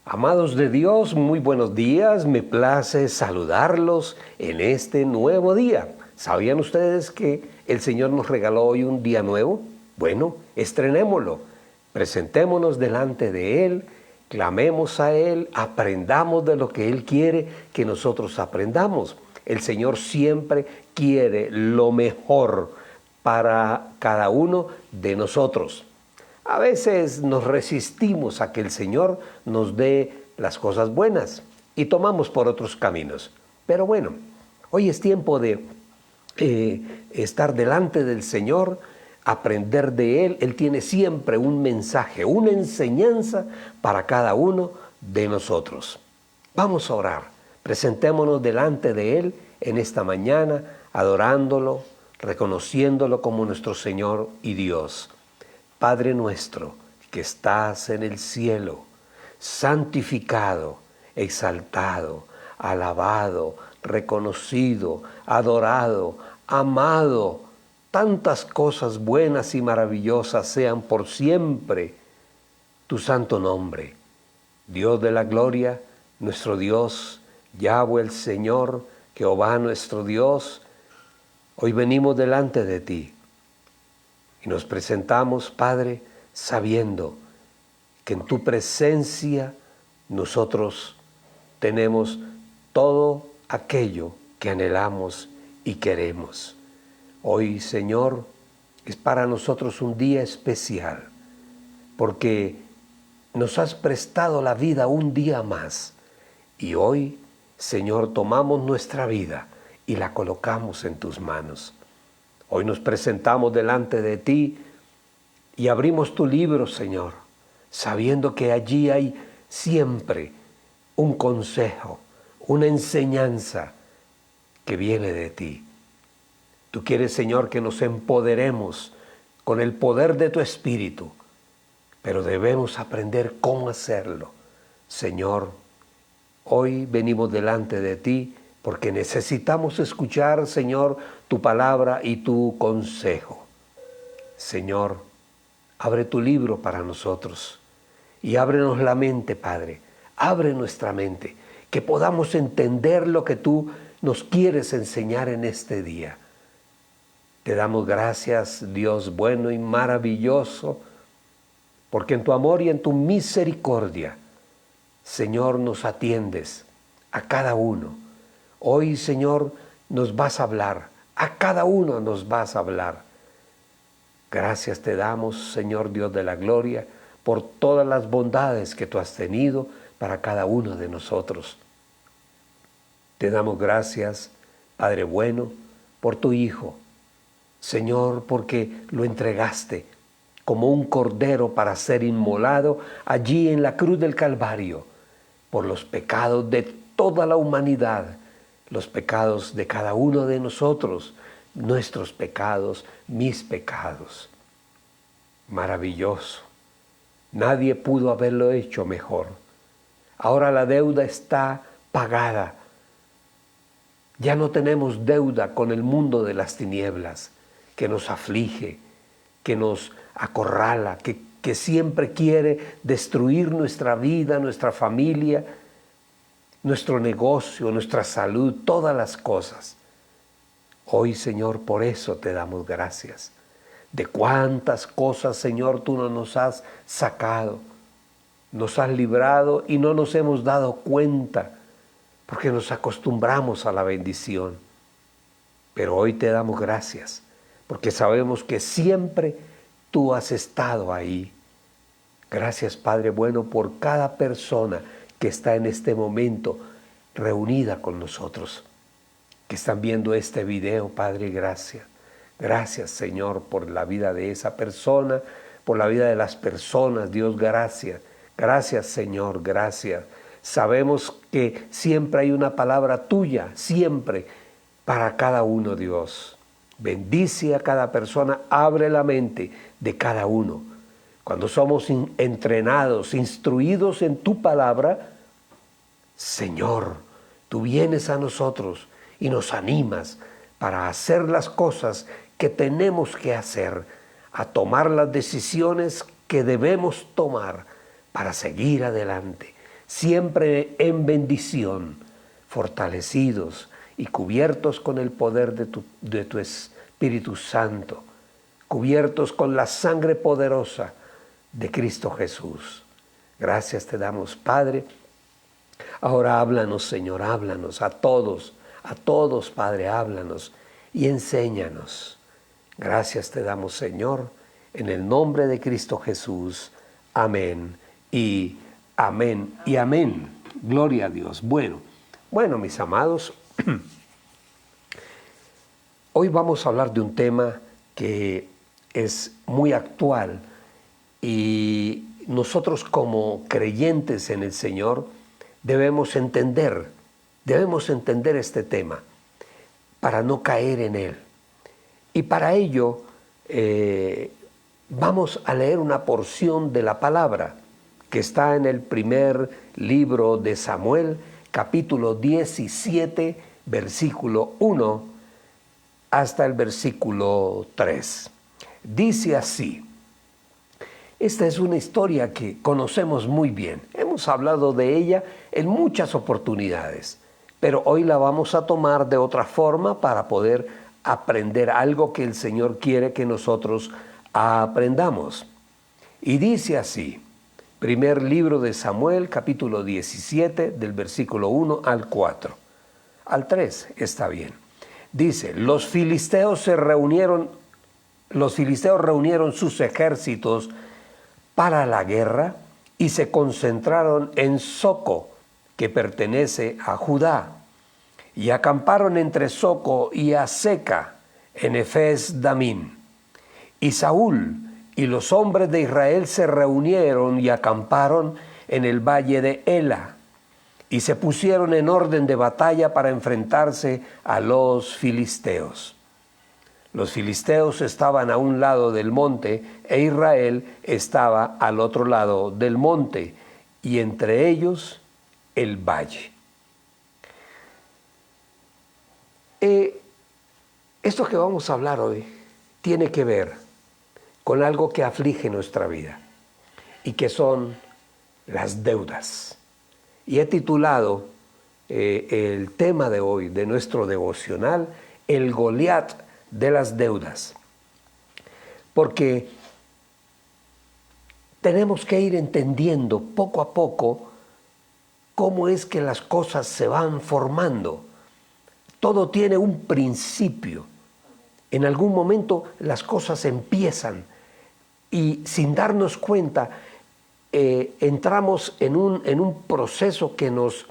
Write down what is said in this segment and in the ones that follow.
Amados de Dios, muy buenos días. Me place saludarlos en este nuevo día. ¿Sabían ustedes que el Señor nos regaló hoy un día nuevo? Bueno, estrenémoslo. Presentémonos delante de Él, clamemos a Él, aprendamos de lo que Él quiere que nosotros aprendamos. El Señor siempre quiere lo mejor para cada uno de nosotros. A veces nos resistimos a que el Señor nos dé las cosas buenas y tomamos por otros caminos. Pero bueno, hoy es tiempo de estar delante del Señor, aprender de Él. Él tiene siempre un mensaje, una enseñanza para cada uno de nosotros. Vamos a orar. Presentémonos delante de Él en esta mañana, adorándolo, reconociéndolo como nuestro Señor y Dios. Padre nuestro que estás en el cielo, santificado, exaltado, alabado, reconocido, adorado, amado, tantas cosas buenas y maravillosas sean por siempre tu santo nombre. Dios de la gloria, nuestro Dios, Yahweh el Señor, Jehová nuestro Dios, hoy venimos delante de ti. Y nos presentamos, Padre, sabiendo que en tu presencia nosotros tenemos todo aquello que anhelamos y queremos. Hoy, Señor, es para nosotros un día especial, porque nos has prestado la vida un día más. Y hoy, Señor, tomamos nuestra vida y la colocamos en tus manos. Hoy nos presentamos delante de ti y abrimos tu libro, Señor, sabiendo que allí hay siempre un consejo, una enseñanza que viene de ti. Tú quieres, Señor, que nos empoderemos con el poder de tu Espíritu, pero debemos aprender cómo hacerlo. Señor, hoy venimos delante de ti porque necesitamos escuchar, Señor, tu palabra y tu consejo. Señor, abre tu libro para nosotros y ábrenos la mente, Padre. Abre nuestra mente, que podamos entender lo que tú nos quieres enseñar en este día. Te damos gracias, Dios bueno y maravilloso, porque en tu amor y en tu misericordia, Señor, nos atiendes a cada uno. Hoy, Señor, nos vas a hablar, a cada uno nos vas a hablar. Gracias te damos, Señor Dios de la gloria, por todas las bondades que tú has tenido para cada uno de nosotros. Te damos gracias, Padre bueno, por tu Hijo. Señor, porque lo entregaste como un cordero para ser inmolado allí en la cruz del Calvario, por los pecados de toda la humanidad, los pecados de cada uno de nosotros, nuestros pecados, mis pecados. Maravilloso. Nadie pudo haberlo hecho mejor. Ahora la deuda está pagada. Ya no tenemos deuda con el mundo de las tinieblas, que nos aflige, que nos acorrala, que siempre quiere destruir nuestra vida, nuestra familia, nuestro negocio, nuestra salud, todas las cosas. Hoy, Señor, por eso te damos gracias. De cuántas cosas, Señor, tú no nos has sacado, nos has librado y no nos hemos dado cuenta, porque nos acostumbramos a la bendición. Pero hoy te damos gracias, porque sabemos que siempre tú has estado ahí. Gracias, Padre bueno, por cada persona que está en este momento reunida con nosotros, que están viendo este video, Padre, gracias. Gracias, Señor, por la vida de esa persona, por la vida de las personas, Dios, gracias. Gracias, Señor, gracias. Sabemos que siempre hay una palabra tuya, siempre, para cada uno, Dios. Bendice a cada persona, abre la mente de cada uno. Cuando somos entrenados, instruidos en tu palabra, Señor, tú vienes a nosotros y nos animas para hacer las cosas que tenemos que hacer, a tomar las decisiones que debemos tomar para seguir adelante. siempre en bendición, fortalecidos y cubiertos con el poder de tu Espíritu Santo, cubiertos con la sangre poderosa de Cristo Jesús. Gracias te damos, Padre. Ahora háblanos, Señor, háblanos a todos, Padre, háblanos y enséñanos. Gracias te damos, Señor, en el nombre de Cristo Jesús. Amén y amén y amén. Gloria a Dios. Bueno, mis amados, hoy vamos a hablar de un tema que es muy actual y nosotros como creyentes en el Señor debemos entender este tema para no caer en él. Y para ello vamos a leer una porción de la palabra que está en el primer libro de Samuel, capítulo 17, versículo 1 hasta el versículo 3. Dice así. Esta es una historia que conocemos muy bien. Hemos hablado de ella en muchas oportunidades, pero hoy la vamos a tomar de otra forma para poder aprender algo que el Señor quiere que nosotros aprendamos. Y dice así, primer libro de Samuel, capítulo 17, del versículo 1 al 4. Al 3 está bien. Dice, los filisteos reunieron sus ejércitos para la guerra y se concentraron en Soco, que pertenece a Judá, y acamparon entre Soco y Aseca, en Efes Damín. Y Saúl y los hombres de Israel se reunieron y acamparon en el valle de Ela, y se pusieron en orden de batalla para enfrentarse a los filisteos. Los filisteos estaban a un lado del monte e Israel estaba al otro lado del monte, y entre ellos el valle. Esto que vamos a hablar hoy tiene que ver con algo que aflige nuestra vida y que son las deudas. Y he titulado el tema de hoy de nuestro devocional, el Goliat de las deudas, porque tenemos que ir entendiendo poco a poco cómo es que las cosas se van formando. Todo tiene un principio. En algún momento las cosas empiezan y sin darnos cuenta entramos en un proceso que nos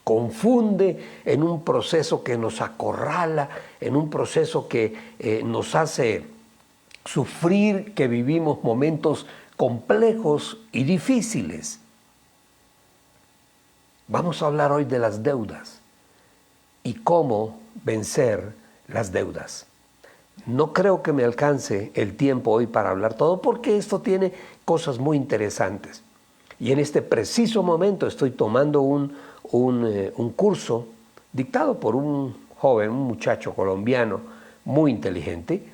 confunde, en un proceso que nos acorrala, en un proceso que nos hace sufrir, que vivimos momentos complejos y difíciles. Vamos a hablar hoy de las deudas y cómo vencer las deudas. No creo que me alcance el tiempo hoy para hablar todo, porque esto tiene cosas muy interesantes. Y en este preciso momento estoy tomando un curso dictado por un joven, un muchacho colombiano muy inteligente,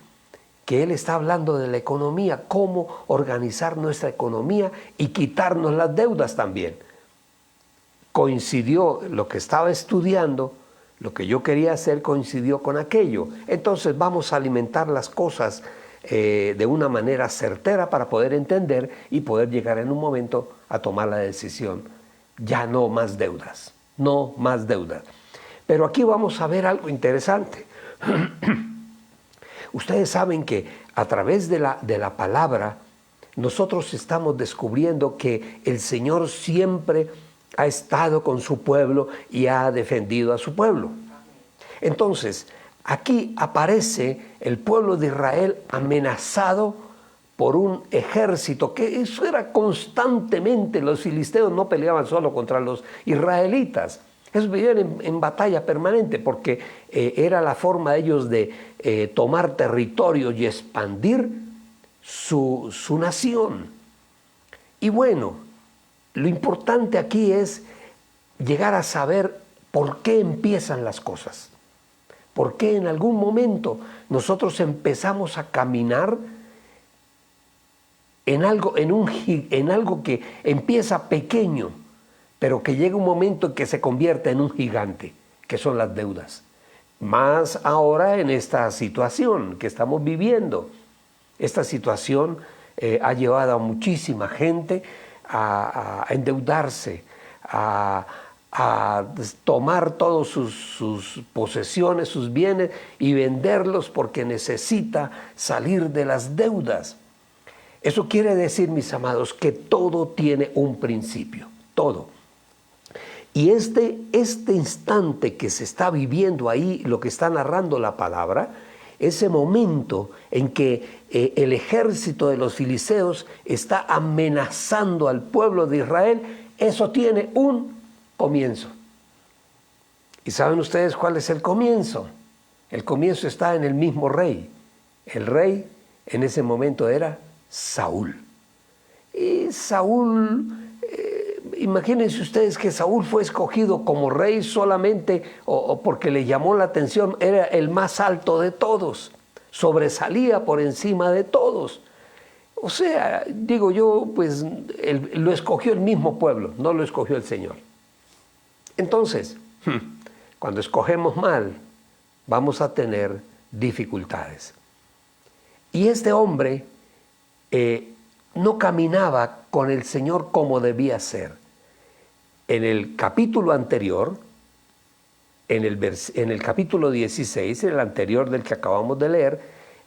que él está hablando de la economía, cómo organizar nuestra economía y quitarnos las deudas también. Coincidió lo que estaba estudiando, lo que yo quería hacer coincidió con aquello. Entonces vamos a alimentar las cosas de una manera certera para poder entender y poder llegar en un momento a tomar la decisión. Ya no más deudas, no más deudas. Pero aquí vamos a ver algo interesante. Ustedes saben que a través de la palabra nosotros estamos descubriendo que el Señor siempre ha estado con su pueblo y ha defendido a su pueblo. Entonces, aquí aparece el pueblo de Israel amenazado por un ejército, que eso era constantemente. Los filisteos no peleaban solo contra los israelitas, ellos vivían en batalla permanente, porque era la forma de ellos de tomar territorio y expandir su nación. Y bueno, lo importante aquí es llegar a saber por qué empiezan las cosas. ¿Por qué en algún momento nosotros empezamos a caminar en algo que empieza pequeño, pero que llega un momento en que se convierte en un gigante, que son las deudas. Más ahora en esta situación que estamos viviendo. Esta situación ha llevado a muchísima gente a endeudarse, a tomar todas sus posesiones, sus bienes y venderlos porque necesita salir de las deudas. Eso quiere decir, mis amados, que todo tiene un principio, todo. Y este instante que se está viviendo ahí, lo que está narrando la palabra, ese momento en que el ejército de los filisteos está amenazando al pueblo de Israel, eso tiene un comienzo. ¿Y saben ustedes cuál es el comienzo? El comienzo está en el mismo rey. El rey en ese momento era Saúl. Y Saúl, imagínense ustedes que Saúl fue escogido como rey solamente o porque le llamó la atención, era el más alto de todos, sobresalía por encima de todos. O sea, digo yo, pues lo escogió el mismo pueblo, no lo escogió el Señor. Entonces, cuando escogemos mal, vamos a tener dificultades. Y este hombre no caminaba con el Señor como debía ser. En el capítulo anterior, en el capítulo 16, el anterior del que acabamos de leer,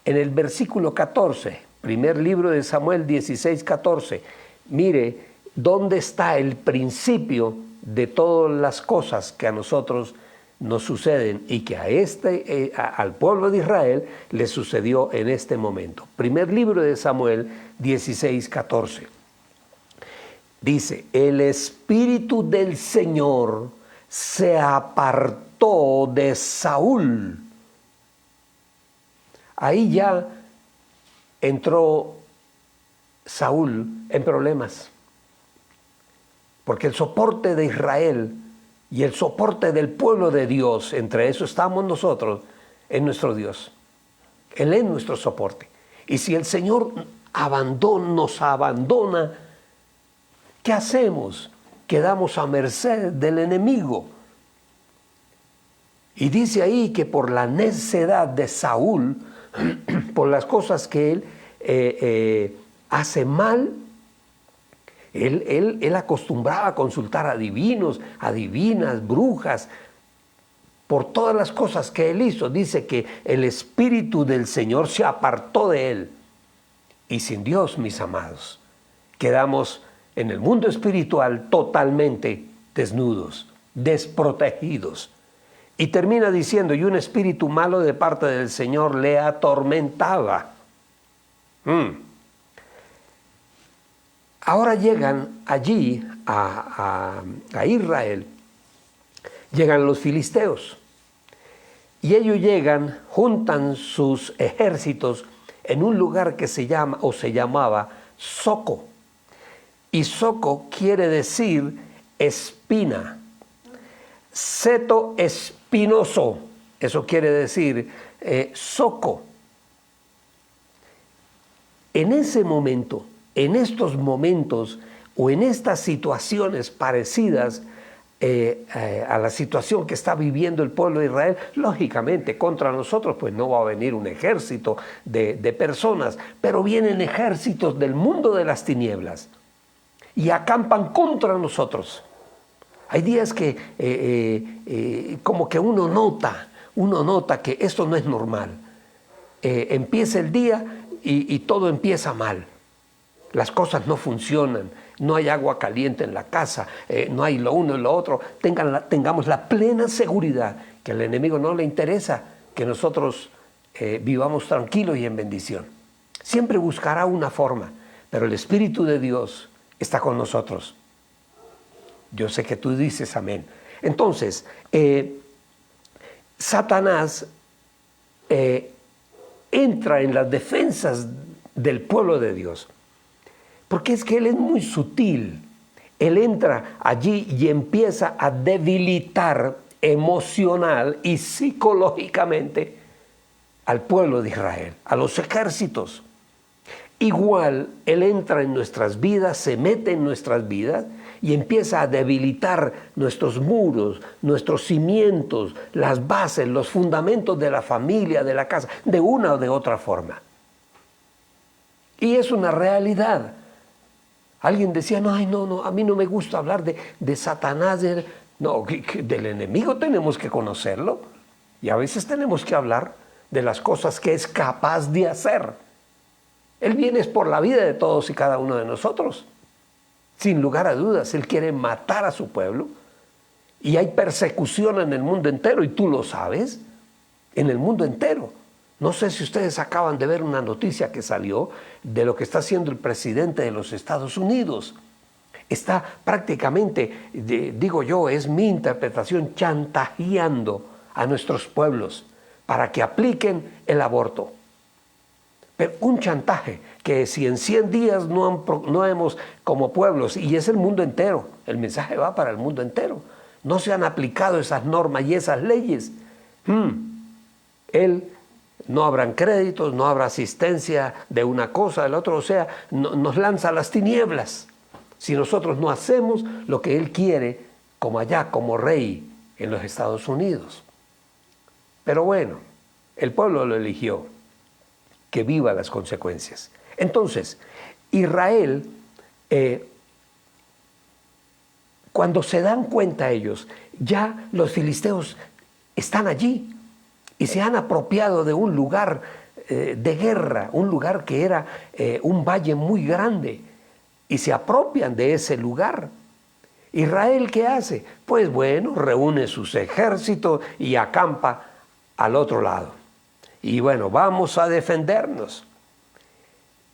en el versículo 14, primer libro de Samuel 16, 14, mire dónde está el principio de todas las cosas que a nosotros nos suceden y que al pueblo de Israel le sucedió en este momento. Primer libro de Samuel 16, 14. Dice, el Espíritu del Señor se apartó de Saúl. Ahí ya entró Saúl en problemas, porque el soporte de Israel y el soporte del pueblo de Dios, entre eso estamos nosotros, es nuestro Dios. Él es nuestro soporte. Y si el Señor nos abandona, ¿qué hacemos? Quedamos a merced del enemigo. Y dice ahí que por la necedad de Saúl, por las cosas que él hace mal, él acostumbraba a consultar a divinos, adivinas, brujas, por todas las cosas que él hizo. Dice que el Espíritu del Señor se apartó de él. Y sin Dios, mis amados, quedamos en el mundo espiritual totalmente desnudos, desprotegidos. Y termina diciendo, y un espíritu malo de parte del Señor le atormentaba. Ahora llegan allí a Israel, llegan los filisteos. Y ellos llegan, juntan sus ejércitos en un lugar que se llamaba Soco. Y Soco quiere decir espina. Seto espinoso, eso quiere decir Soco. En ese momento, en estos momentos o en estas situaciones parecidas a la situación que está viviendo el pueblo de Israel, lógicamente contra nosotros pues no va a venir un ejército de personas, pero vienen ejércitos del mundo de las tinieblas y acampan contra nosotros. Hay días que como que uno nota que esto no es normal. Empieza el día y todo empieza mal. Las cosas no funcionan, no hay agua caliente en la casa, no hay lo uno y lo otro. Tengamos la plena seguridad que al enemigo no le interesa que nosotros vivamos tranquilos y en bendición. Siempre buscará una forma, pero el Espíritu de Dios está con nosotros. Yo sé que tú dices amén. Entonces, Satanás entra en las defensas del pueblo de Dios. Porque es que él es muy sutil. Él entra allí y empieza a debilitar emocional y psicológicamente al pueblo de Israel, a los ejércitos. igual Él entra en nuestras vidas, se mete en nuestras vidas y empieza a debilitar nuestros muros, nuestros cimientos, las bases, los fundamentos de la familia, de la casa, de una o de otra forma. Y es una realidad. Alguien decía, no, a mí no me gusta hablar de Satanás. No, del enemigo tenemos que conocerlo. Y a veces tenemos que hablar de las cosas que es capaz de hacer. Él viene por la vida de todos y cada uno de nosotros. Sin lugar a dudas, Él quiere matar a su pueblo. Y hay persecución en el mundo entero, y tú lo sabes, en el mundo entero. No sé si ustedes acaban de ver una noticia que salió de lo que está haciendo el presidente de los Estados Unidos. Está prácticamente, digo yo, es mi interpretación, chantajeando a nuestros pueblos para que apliquen el aborto. Pero un chantaje que si en 100 días no hemos como pueblos, y es el mundo entero, el mensaje va para el mundo entero, no se han aplicado esas normas y esas leyes, no habrán créditos, no habrá asistencia de una cosa, del otro, o sea, nos lanza a las tinieblas si nosotros no hacemos lo que Él quiere como allá, como rey en los Estados Unidos. Pero bueno, el pueblo lo eligió, que viva las consecuencias. Entonces, Israel, cuando se dan cuenta ellos, ya los filisteos están allí y se han apropiado de un lugar de guerra, un lugar que era un valle muy grande, y se apropian de ese lugar. ¿Israel qué hace? Pues bueno, reúne sus ejércitos y acampa al otro lado. Y bueno, vamos a defendernos.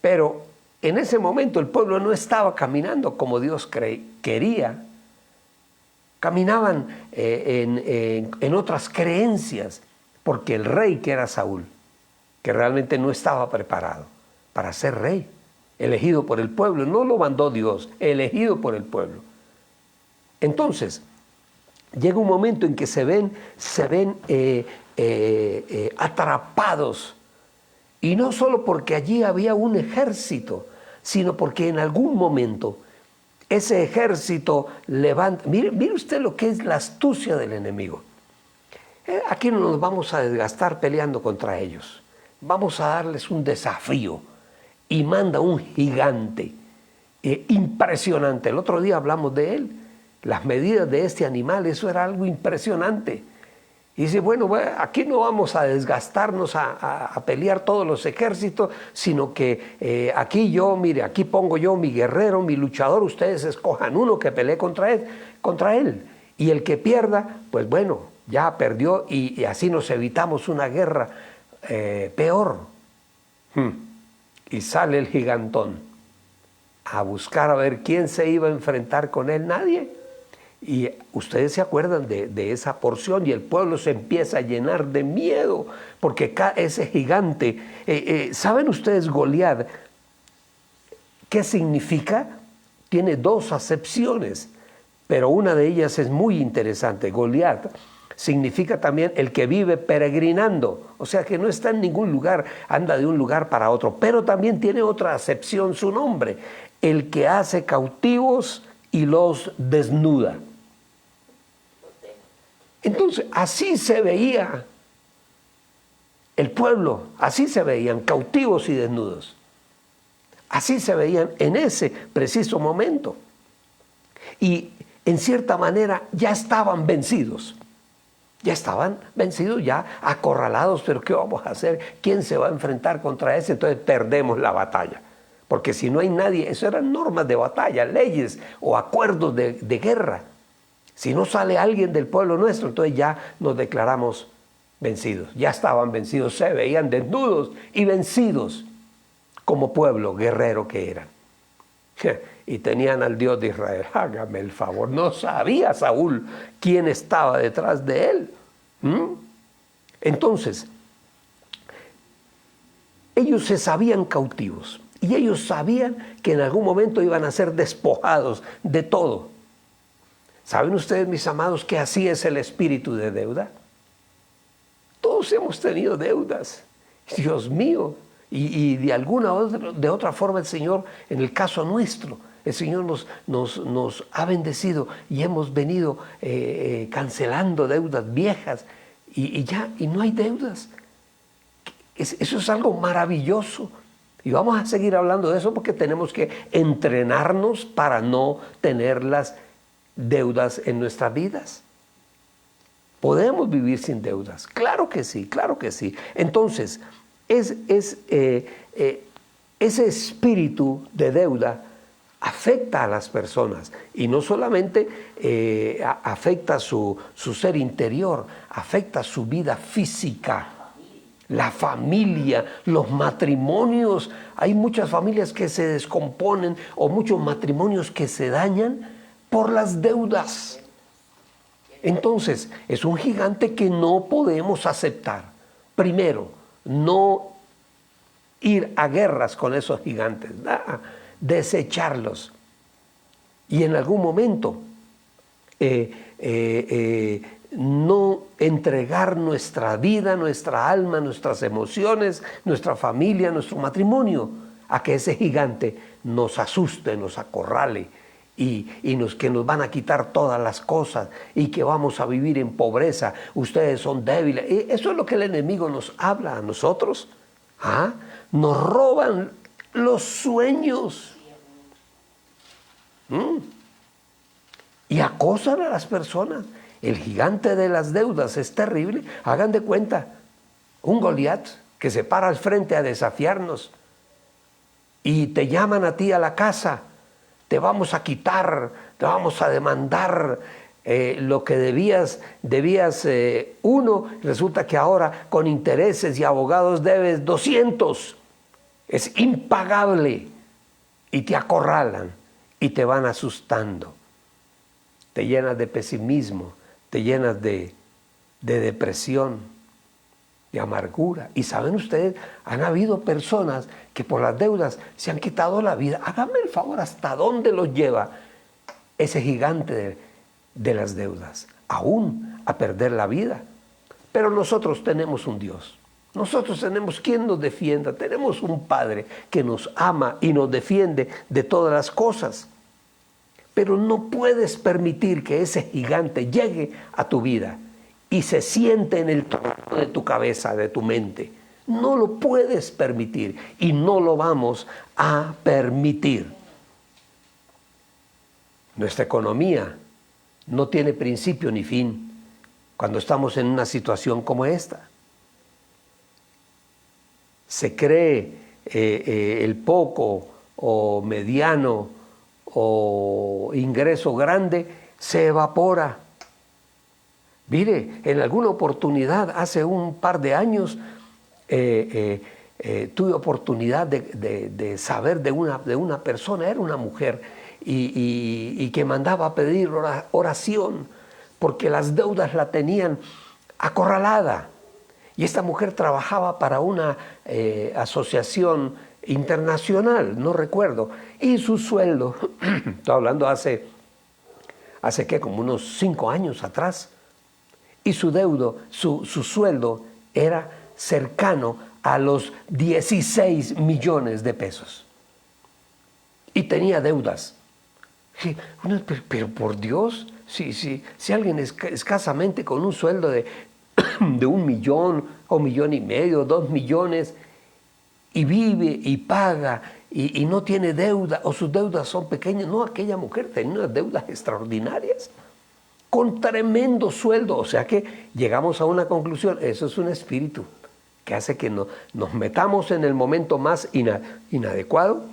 Pero en ese momento el pueblo no estaba caminando como Dios quería. Caminaban en otras creencias, porque el rey, que era Saúl, que realmente no estaba preparado para ser rey, elegido por el pueblo, no lo mandó Dios, elegido por el pueblo. Entonces, llega un momento en que se ven atrapados, y no solo porque allí había un ejército, sino porque en algún momento ese ejército levanta. Mire usted lo que es la astucia del enemigo. Aquí no nos vamos a desgastar peleando contra ellos. Vamos a darles un desafío, y manda un gigante impresionante. El otro día hablamos de él, las medidas de este animal, eso era algo impresionante. Y dice, bueno, aquí no vamos a desgastarnos a pelear todos los ejércitos, sino que aquí pongo yo mi guerrero, mi luchador, ustedes escojan uno que pelee contra él. Y el que pierda, pues bueno, ya perdió, y así nos evitamos una guerra peor. Y sale el gigantón a buscar a ver quién se iba a enfrentar con él. Nadie. Y ustedes se acuerdan de esa porción, y el pueblo se empieza a llenar de miedo porque ese gigante, ¿saben ustedes Goliat qué significa? Tiene dos acepciones, pero una de ellas es muy interesante. Goliat significa también el que vive peregrinando, o sea que no está en ningún lugar, anda de un lugar para otro, pero también tiene otra acepción su nombre, el que hace cautivos y los desnuda. Entonces, así se veía el pueblo, así se veían cautivos y desnudos. Así se veían en ese preciso momento. Y en cierta manera ya estaban vencidos. Ya estaban vencidos, ya acorralados, pero ¿qué vamos a hacer? ¿Quién se va a enfrentar contra ese? Entonces perdemos la batalla. Porque si no hay nadie, eso eran normas de batalla, leyes o acuerdos de guerra. Si no sale alguien del pueblo nuestro, entonces ya nos declaramos vencidos. Ya estaban vencidos, se veían desnudos y vencidos como pueblo guerrero que eran. Y tenían al Dios de Israel. Hágame el favor, no sabía Saúl quién estaba detrás de él. Entonces, ellos se sabían cautivos, y ellos sabían que en algún momento iban a ser despojados de todo. ¿Saben ustedes, mis amados, que así es el espíritu de deuda? Todos hemos tenido deudas. Dios mío, Y de alguna de otra forma el Señor, en el caso nuestro, el Señor nos ha bendecido y hemos venido cancelando deudas viejas y no hay deudas. Eso es algo maravilloso. Y vamos a seguir hablando de eso porque tenemos que entrenarnos para no tener las deudas en nuestras vidas. Podemos vivir sin deudas. Claro que sí, claro que sí. Entonces, ese espíritu de deuda afecta a las personas y no solamente afecta su ser interior, afecta su vida física, la familia, los matrimonios. Hay muchas familias que se descomponen o muchos matrimonios que se dañan por las deudas. Entonces, es un gigante que no podemos aceptar. Primero, no ir a guerras con esos gigantes, desecharlos. Y en algún momento no entregar nuestra vida, nuestra alma, nuestras emociones, nuestra familia, nuestro matrimonio, a que ese gigante nos asuste, nos acorrale y que nos van a quitar todas las cosas y que vamos a vivir en pobreza. Ustedes son débiles. Eso es lo que el enemigo nos habla a nosotros. ¿Ah? Nos roban los sueños. Y acosan a las personas. El gigante de las deudas es terrible. Hagan de cuenta, un Goliat que se para al frente a desafiarnos y te llaman a ti a la casa, te vamos a quitar, te vamos a demandar lo que debías uno, resulta que ahora con intereses y abogados debes 200. Es impagable y te acorralan y te van asustando. Te llenas de pesimismo, te llenas de depresión, de amargura. Y saben ustedes, han habido personas que por las deudas se han quitado la vida. Háganme el favor, ¿hasta dónde los lleva ese gigante de las deudas? Aún a perder la vida. Pero nosotros tenemos un Dios. Nosotros tenemos quien nos defienda. Tenemos un Padre que nos ama y nos defiende de todas las cosas. Pero no puedes permitir que ese gigante llegue a tu vida y se siente en el trono de tu cabeza, de tu mente. No lo puedes permitir y no lo vamos a permitir. Nuestra economía no tiene principio ni fin cuando estamos en una situación como esta. Se cree el poco o mediano o ingreso grande se evapora. Mire, en alguna oportunidad, hace un par de años, tuve oportunidad de saber de una persona, era una mujer, y que mandaba a pedir oración, porque las deudas la tenían acorralada. Y esta mujer trabajaba para una asociación internacional, no recuerdo, y su sueldo, estoy hablando hace ¿qué? Como unos 5 años atrás, y su sueldo era cercano a los 16 millones de pesos. Y tenía deudas. Sí, pero por Dios, si alguien escasamente con un sueldo de 1 millón o 1,5 millones, 2 millones, y vive y paga y no tiene deuda, o sus deudas son pequeñas. No, aquella mujer tenía unas deudas extraordinarias, con tremendo sueldo. O sea que llegamos a una conclusión: eso es un espíritu que hace que nos metamos en el momento más inadecuado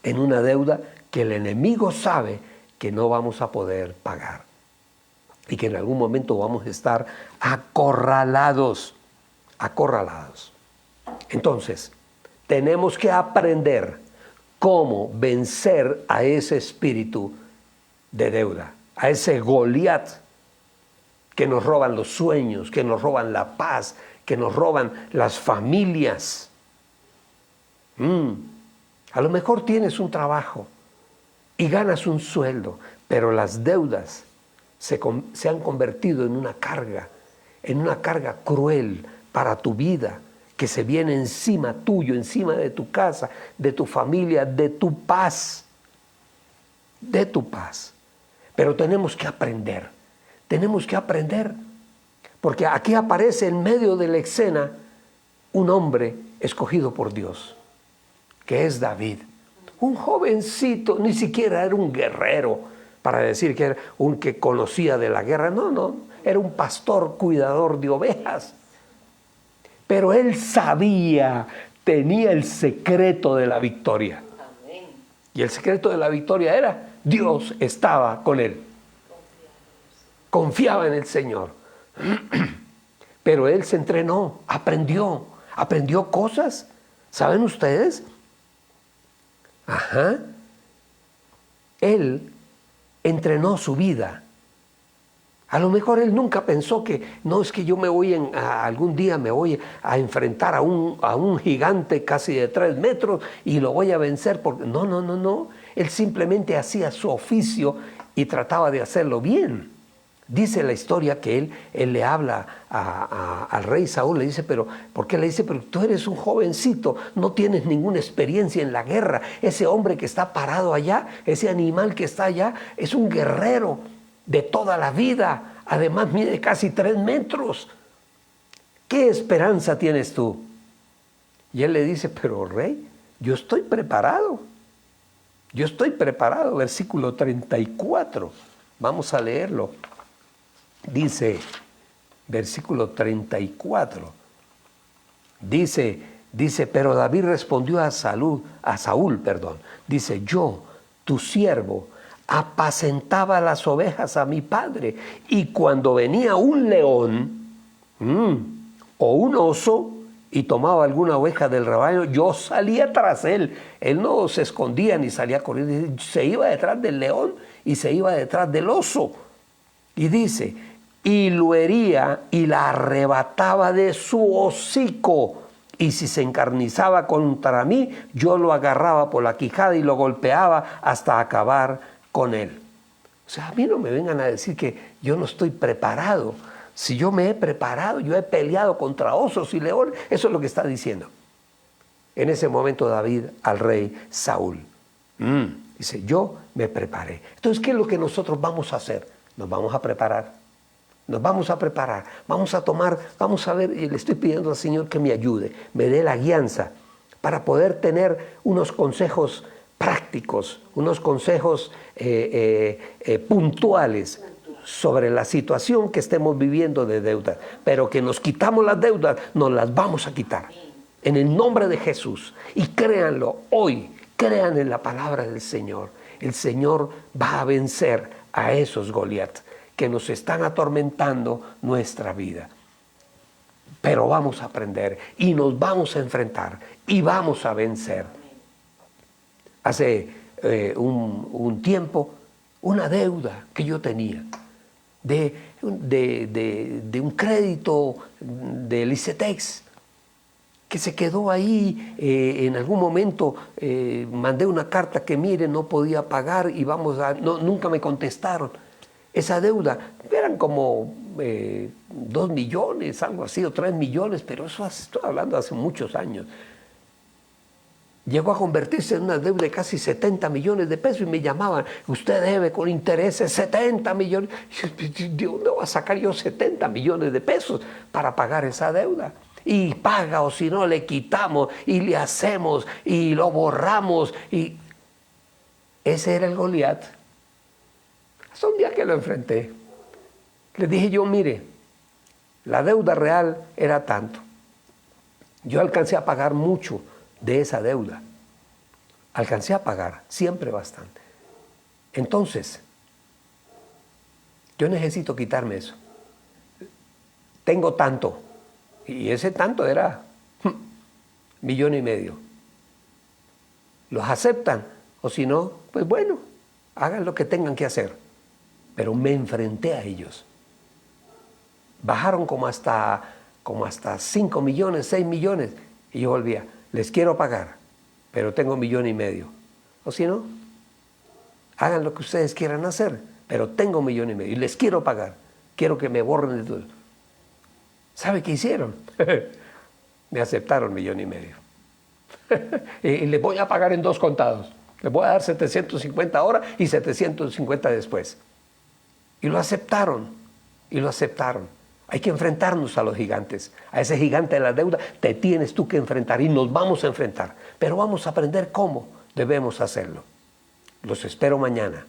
en una deuda que el enemigo sabe que no vamos a poder pagar y que en algún momento vamos a estar acorralados. Entonces, tenemos que aprender cómo vencer a ese espíritu de deuda, a ese Goliat que nos roban los sueños, que nos roban la paz, que nos roban las familias. A lo mejor tienes un trabajo y ganas un sueldo, pero las deudas se han convertido en una carga cruel para tu vida, que se viene encima tuyo, encima de tu casa, de tu familia, de tu paz. De tu paz. Pero tenemos que aprender, porque aquí aparece en medio de la escena un hombre escogido por Dios, que es David. Un jovencito, ni siquiera era un guerrero, para decir que era un que conocía de la guerra. No, era un pastor cuidador de ovejas. Pero él sabía, tenía el secreto de la victoria. Amén. Y el secreto de la victoria era, Dios estaba con él. Confiaba en el Señor. Pero él se entrenó, aprendió cosas. ¿Saben ustedes? Él entrenó su vida. A lo mejor él nunca pensó que, no, es que yo algún día me voy a enfrentar a un gigante casi de 3 metros y lo voy a vencer. No. Él simplemente hacía su oficio y trataba de hacerlo bien. Dice la historia que él le habla al rey Saúl, le dice, pero tú eres un jovencito, no tienes ninguna experiencia en la guerra. Ese hombre que está parado allá, ese animal que está allá, es un guerrero de toda la vida. Además mide casi 3 metros. ¿Qué esperanza tienes tú? Y él le dice, pero rey, yo estoy preparado. Versículo 34. Vamos a leerlo. Dice, versículo 34, dice, pero David respondió a Saúl, dice, yo, tu siervo, apacentaba las ovejas a mi padre, y cuando venía un león o un oso y tomaba alguna oveja del rebaño, yo salía tras él. Él no se escondía ni salía corriendo, se iba detrás del león y se iba detrás del oso. Y dice, y lo hería y la arrebataba de su hocico. Y si se encarnizaba contra mí, yo lo agarraba por la quijada y lo golpeaba hasta acabar con él. O sea, a mí no me vengan a decir que yo no estoy preparado. Si yo me he preparado, yo he peleado contra osos y leones. Eso es lo que está diciendo. En ese momento David al rey Saúl. Dice, yo me preparé. Entonces, ¿qué es lo que nosotros vamos a hacer? Nos vamos a preparar, vamos a ver, y le estoy pidiendo al Señor que me ayude, me dé la guianza para poder tener unos consejos prácticos, unos consejos puntuales sobre la situación que estemos viviendo de deuda, pero que nos quitamos las deudas, nos las vamos a quitar, en el nombre de Jesús. Y créanlo, hoy, crean en la palabra del Señor. El Señor va a vencer a esos Goliat que nos están atormentando nuestra vida. Pero vamos a aprender y nos vamos a enfrentar y vamos a vencer. Hace un tiempo, una deuda que yo tenía de un crédito del ICETEX que se quedó ahí. En algún momento mandé una carta que mire, no podía pagar y nunca me contestaron. Esa deuda eran como 2 millones, algo así, o 3 millones, pero eso estoy hablando hace muchos años. Llegó a convertirse en una deuda de casi 70 millones de pesos y me llamaban, usted debe con intereses 70 millones. ¿De dónde voy a sacar yo 70 millones de pesos para pagar esa deuda? Y paga, o si no le quitamos y le hacemos y lo borramos. Y ese era el Goliat. Hasta un día que lo enfrenté, le dije yo, mire, la deuda real era tanto. Yo alcancé a pagar mucho de esa deuda. Alcancé a pagar siempre bastante. Entonces, yo necesito quitarme eso. Tengo tanto. Y ese tanto era 1,5 millones. ¿Los aceptan? O si no, pues bueno, hagan lo que tengan que hacer. Pero me enfrenté a ellos. Bajaron como hasta 5 millones, 6 millones. Y yo volvía, les quiero pagar, pero tengo 1,5 millones. O si no, hagan lo que ustedes quieran hacer, pero tengo 1,5 millones y les quiero pagar. Quiero que me borren de todo. ¿Sabe qué hicieron? Me aceptaron 1,500,000. Y les voy a pagar en 2 contados. Les voy a dar 750 ahora y 750 después. Y lo aceptaron. Y lo aceptaron. Hay que enfrentarnos a los gigantes. A ese gigante de la deuda te tienes tú que enfrentar y nos vamos a enfrentar. Pero vamos a aprender cómo debemos hacerlo. Los espero mañana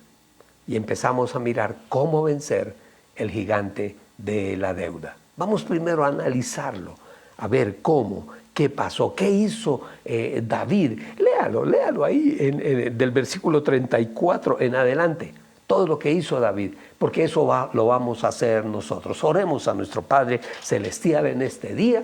y empezamos a mirar cómo vencer el gigante de la deuda. Vamos primero a analizarlo, a ver cómo, qué pasó, qué hizo David. Léalo ahí del versículo 34 en adelante. Todo lo que hizo David, porque eso lo vamos a hacer nosotros. Oremos a nuestro Padre Celestial en este día.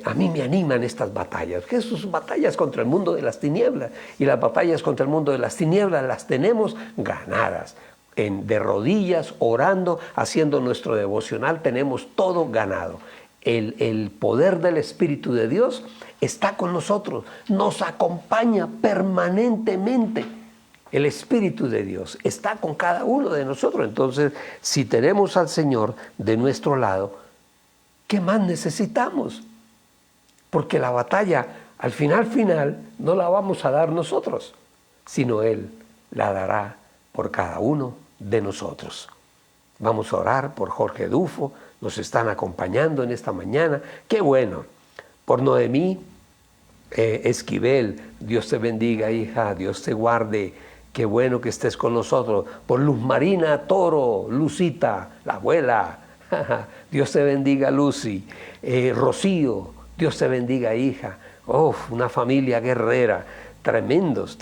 A mí me animan estas batallas, que son batallas contra el mundo de las tinieblas, y las batallas contra el mundo de las tinieblas las tenemos ganadas. De rodillas, orando, haciendo nuestro devocional, tenemos todo ganado. El poder del Espíritu de Dios está con nosotros, nos acompaña permanentemente. El Espíritu de Dios está con cada uno de nosotros. Entonces, si tenemos al Señor de nuestro lado, ¿qué más necesitamos? Porque la batalla, al final, no la vamos a dar nosotros, sino Él la dará por cada uno de nosotros. Vamos a orar por Jorge Dufo, nos están acompañando en esta mañana. ¡Qué bueno! Por Noemí Esquivel, Dios te bendiga, hija, Dios te guarde. Qué bueno que estés con nosotros. Por Luz Marina Toro, Lucita, la abuela. Dios te bendiga, Lucy. Rocío, Dios te bendiga, hija. Una familia guerrera. Tremendos.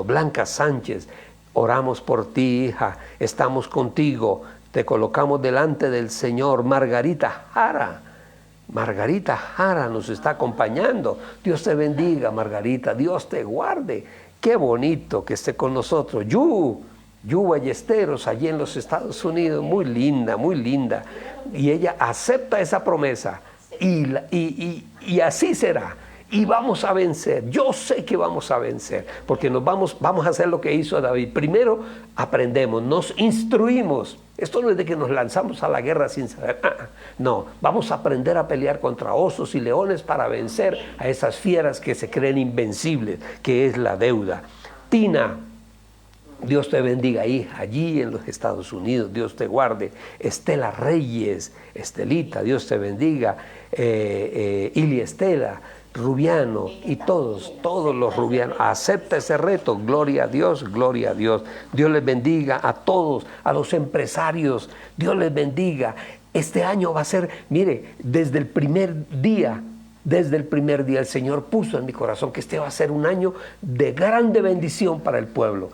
Blanca Sánchez, oramos por ti, hija. Estamos contigo. Te colocamos delante del Señor. Margarita Jara nos está acompañando. Dios te bendiga, Margarita. Dios te guarde. Qué bonito que esté con nosotros. Yu Ballesteros, allí en los Estados Unidos, muy linda. Y ella acepta esa promesa y así será. Y vamos a vencer. Yo sé que vamos a vencer, porque vamos a hacer lo que hizo David. Primero aprendemos, nos instruimos. Esto no es de que nos lanzamos a la guerra sin saber. No, vamos a aprender a pelear contra osos y leones para vencer a esas fieras que se creen invencibles, que es la deuda. Tina, Dios te bendiga, hija, allí en los Estados Unidos, Dios te guarde. Estela Reyes, Estelita, Dios te bendiga. Ili Estela, Rubiano y todos los rubianos. Acepta ese reto, gloria a Dios, gloria a Dios. Dios les bendiga a todos, a los empresarios, Dios les bendiga. Este año va a ser, mire, desde el primer día el Señor puso en mi corazón que este va a ser un año de grande bendición para el pueblo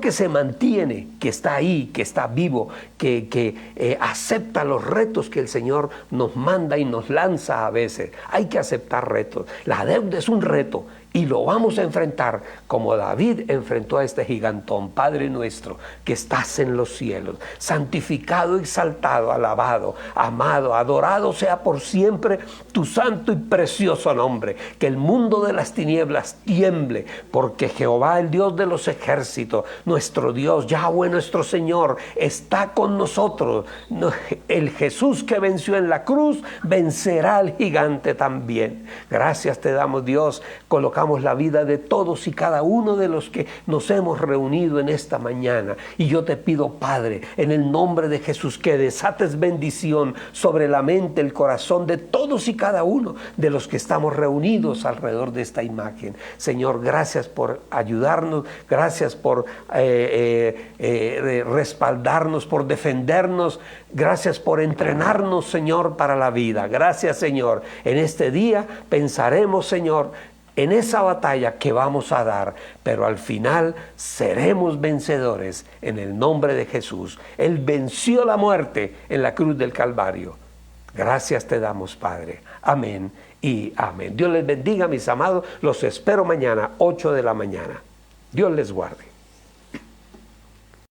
que se mantiene, que está ahí, que está vivo, que acepta los retos que el Señor nos manda y nos lanza a veces. Hay que aceptar retos. La deuda es un reto y lo vamos a enfrentar como David enfrentó a este gigantón. Padre nuestro que estás en los cielos, santificado, exaltado, alabado, amado, adorado sea por siempre tu santo y precioso nombre. Que el mundo de las tinieblas tiemble, porque Jehová, el Dios de los ejércitos, nuestro Dios, Yahweh nuestro Señor, está con nosotros. El Jesús que venció en la cruz vencerá al gigante también. Gracias te damos, Dios. Colocamos la vida de todos y cada uno de los que nos hemos reunido en esta mañana. Y yo te pido, Padre, en el nombre de Jesús, que desates bendición sobre la mente, el corazón de todos y cada uno de los que estamos reunidos alrededor de esta imagen. Señor, gracias por ayudarnos, gracias por respaldarnos, por defendernos, gracias por entrenarnos, Señor, para la vida. Gracias, Señor. En este día pensaremos, Señor, en esa batalla que vamos a dar, pero al final seremos vencedores en el nombre de Jesús. Él venció la muerte en la cruz del Calvario. Gracias te damos, Padre. Amén y amén. Dios les bendiga, mis amados. Los espero mañana, 8 de la mañana. Dios les guarde.